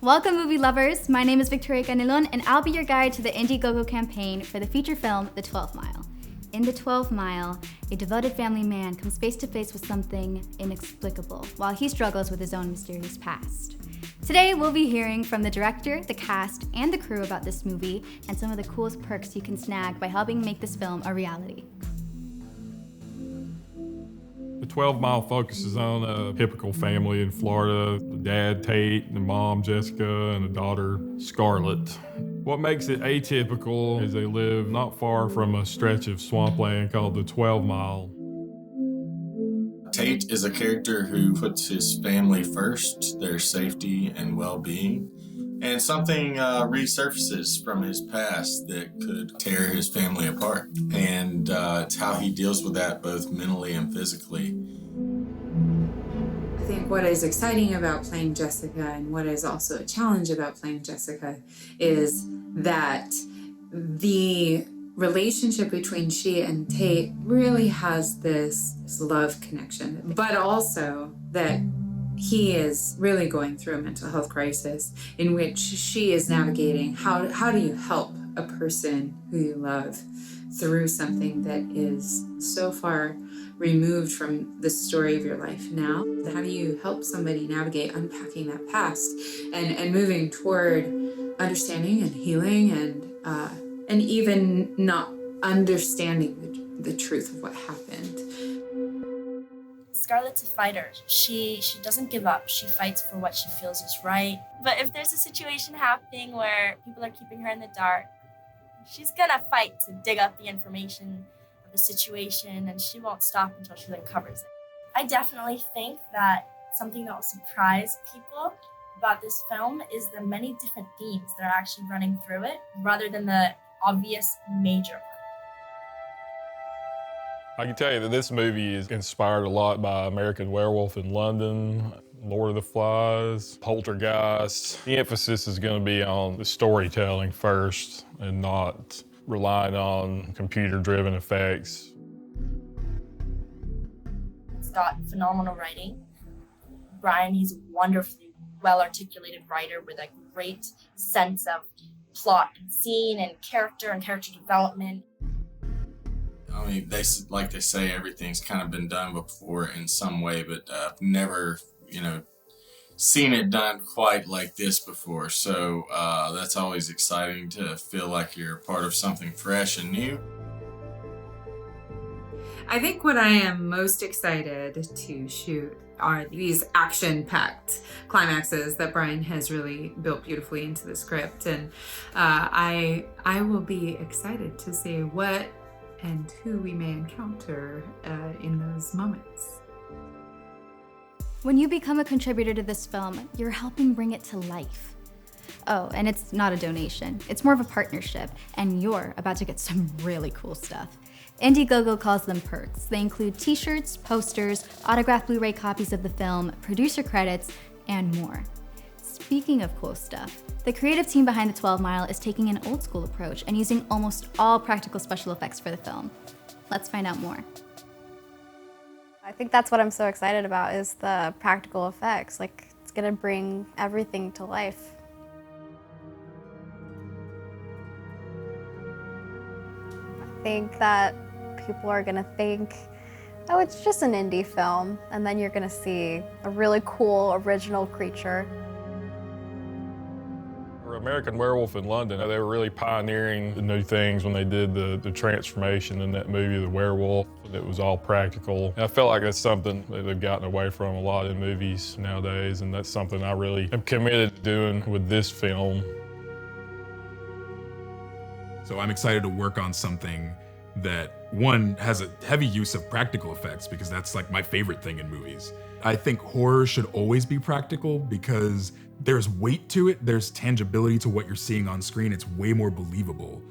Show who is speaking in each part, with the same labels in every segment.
Speaker 1: Welcome, movie lovers. My name is Victoria Canelon, and I'll be your guide to the Indiegogo campaign for the feature film, The 12-Mile. In The 12-Mile, a devoted family man comes face to face with something inexplicable while he struggles with his own mysterious past. Today, we'll be hearing from the director, the cast, and the crew about this movie and some of the coolest perks you can snag by helping make this film a reality.
Speaker 2: The 12-Mile focuses on a typical family in Florida. The dad, Tate, the mom, Jessica, and the daughter, Scarlett. What makes it atypical is they live not far from a stretch of swampland called the 12-Mile.
Speaker 3: Tate is a character who puts his family first, their safety and well-being, and something resurfaces from his past that could tear his family apart. And it's how he deals with that both mentally and physically.
Speaker 4: I think what is exciting about playing Jessica and what is also a challenge about playing Jessica is that the relationship between she and Tate really has this love connection, but also that he is really going through a mental health crisis in which she is navigating how do you help a person who you love through something that is so far removed from the story of your life now. How do you help somebody navigate unpacking that past and moving toward understanding and healing and even not understanding the truth of what happened.
Speaker 5: Scarlett's a fighter. She doesn't give up. She fights for what she feels is right. But if there's a situation happening where people are keeping her in the dark, she's gonna fight to dig up the information of the situation, and she won't stop until she uncovers it. I definitely think that something that will surprise people about this film is the many different themes that are actually running through it, rather than the obvious major one.
Speaker 2: I can tell you that this movie is inspired a lot by American Werewolf in London, Lord of the Flies, Poltergeist. The emphasis is going to be on the storytelling first and not relying on computer-driven effects.
Speaker 5: It's got phenomenal writing. Brian, he's a wonderfully well-articulated writer with a great sense of plot and scene and character development.
Speaker 3: I mean, like they say, everything's kind of been done before in some way, but I've never, seen it done quite like this before. So that's always exciting to feel like you're part of something fresh and new.
Speaker 4: I think what I am most excited to shoot are these action-packed climaxes that Brian has really built beautifully into the script. And I will be excited to see what and who we may encounter in those moments.
Speaker 1: When you become a contributor to this film, you're helping bring it to life. Oh, and it's not a donation. It's more of a partnership, and you're about to get some really cool stuff. Indiegogo calls them perks. They include t-shirts, posters, autographed Blu-ray copies of the film, producer credits, and more. Speaking of cool stuff, the creative team behind The 12-Mile is taking an old school approach and using almost all practical special effects for the film. Let's find out more.
Speaker 6: I think that's what I'm so excited about is the practical effects. Like, it's gonna bring everything to life. I think that people are gonna think, oh, it's just an indie film, and then you're gonna see a really cool original creature.
Speaker 2: American Werewolf in London, they were really pioneering the new things when they did the transformation in that movie, The Werewolf. It was all practical. And I felt like that's something that they've gotten away from a lot in movies nowadays, and that's something I really am committed to doing with this film.
Speaker 7: So I'm excited to work on something that, one, has a heavy use of practical effects, because that's like my favorite thing in movies. I think horror should always be practical because there's weight to it, there's tangibility to what you're seeing on screen, it's way more believable.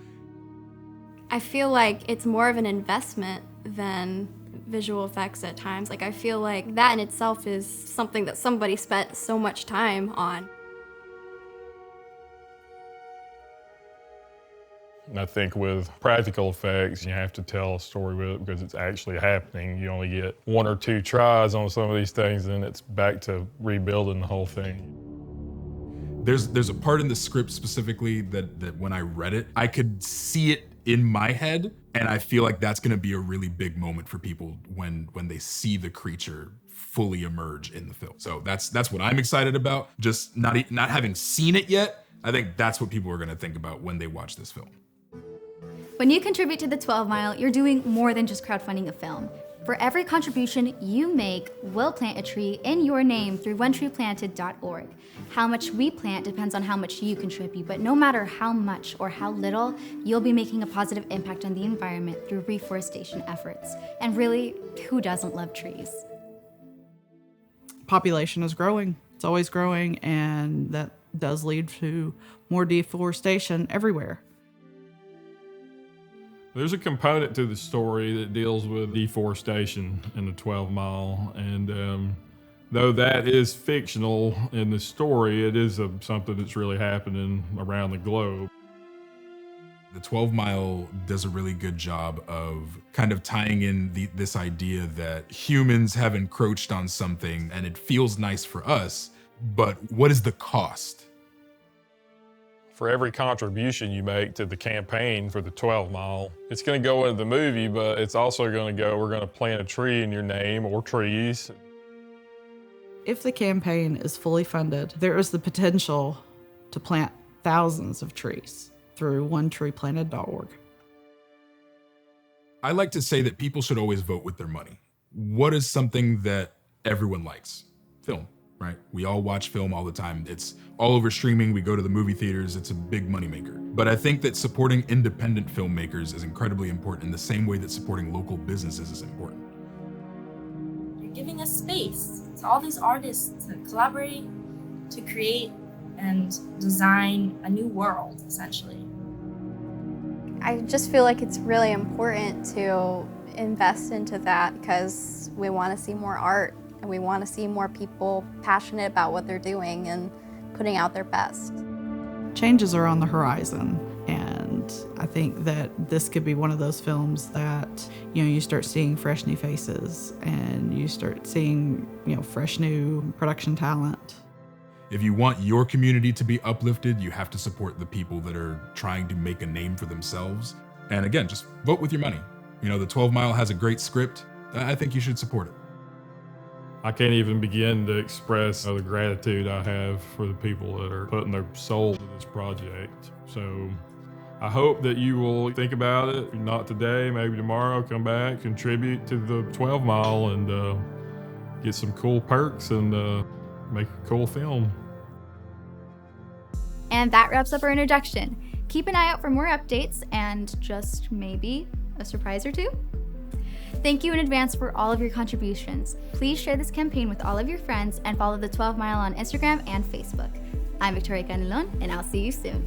Speaker 6: I feel like it's more of an investment than visual effects at times. Like, I feel like that in itself is something that somebody spent so much time on.
Speaker 2: And I think with practical effects, you have to tell a story with it because it's actually happening. You only get one or two tries on some of these things, and then it's back to rebuilding the whole thing.
Speaker 7: There's a part in the script specifically that when I read it, I could see it in my head, and I feel like that's gonna be a really big moment for people when they see the creature fully emerge in the film. So that's what I'm excited about. Just not having seen it yet, I think that's what people are gonna think about when they watch this film.
Speaker 1: When you contribute to the 12 Mile, you're doing more than just crowdfunding a film. For every contribution you make, we'll plant a tree in your name through onetreeplanted.org. How much we plant depends on how much you contribute, but no matter how much or how little, you'll be making a positive impact on the environment through reforestation efforts. And really, who doesn't love trees?
Speaker 8: Population is growing. It's always growing, and that does lead to more deforestation everywhere.
Speaker 2: There's a component to the story that deals with deforestation in the 12 Mile, and though that is fictional in the story, it is something that's really happening around the globe.
Speaker 7: The 12 Mile does a really good job of kind of tying in this idea that humans have encroached on something and it feels nice for us, but what is the cost?
Speaker 2: For every contribution you make to the campaign for the 12 Mile, it's going to go into the movie, but it's also going to go, we're going to plant a tree in your name or trees.
Speaker 8: If the campaign is fully funded, there is the potential to plant thousands of trees through onetreeplanted.org.
Speaker 7: I like to say that people should always vote with their money. What is something that everyone likes? Film, right? We all watch film all the time. It's all over streaming. We go to the movie theaters. It's a big moneymaker. But I think that supporting independent filmmakers is incredibly important in the same way that supporting local businesses is important.
Speaker 5: You're giving us space to all these artists to collaborate, to create and design a new world, essentially.
Speaker 6: I just feel like it's really important to invest into that because we want to see more art and we want to see more people passionate about what they're doing and putting out their best.
Speaker 8: Changes are on the horizon, and I think that this could be one of those films that, you start seeing fresh new faces and you start seeing, fresh new production talent.
Speaker 7: If you want your community to be uplifted, you have to support the people that are trying to make a name for themselves. And again, just vote with your money. The 12 Mile has a great script. I think you should support it.
Speaker 2: I can't even begin to express the gratitude I have for the people that are putting their soul to this project. So I hope that you will think about it. If not today, maybe tomorrow, come back, contribute to the 12 Mile and get some cool perks and make a cool film.
Speaker 1: And that wraps up our introduction. Keep an eye out for more updates and just maybe a surprise or two. Thank you in advance for all of your contributions. Please share this campaign with all of your friends and follow the 12 Mile on Instagram and Facebook. I'm Victoria Canelon, and I'll see you soon.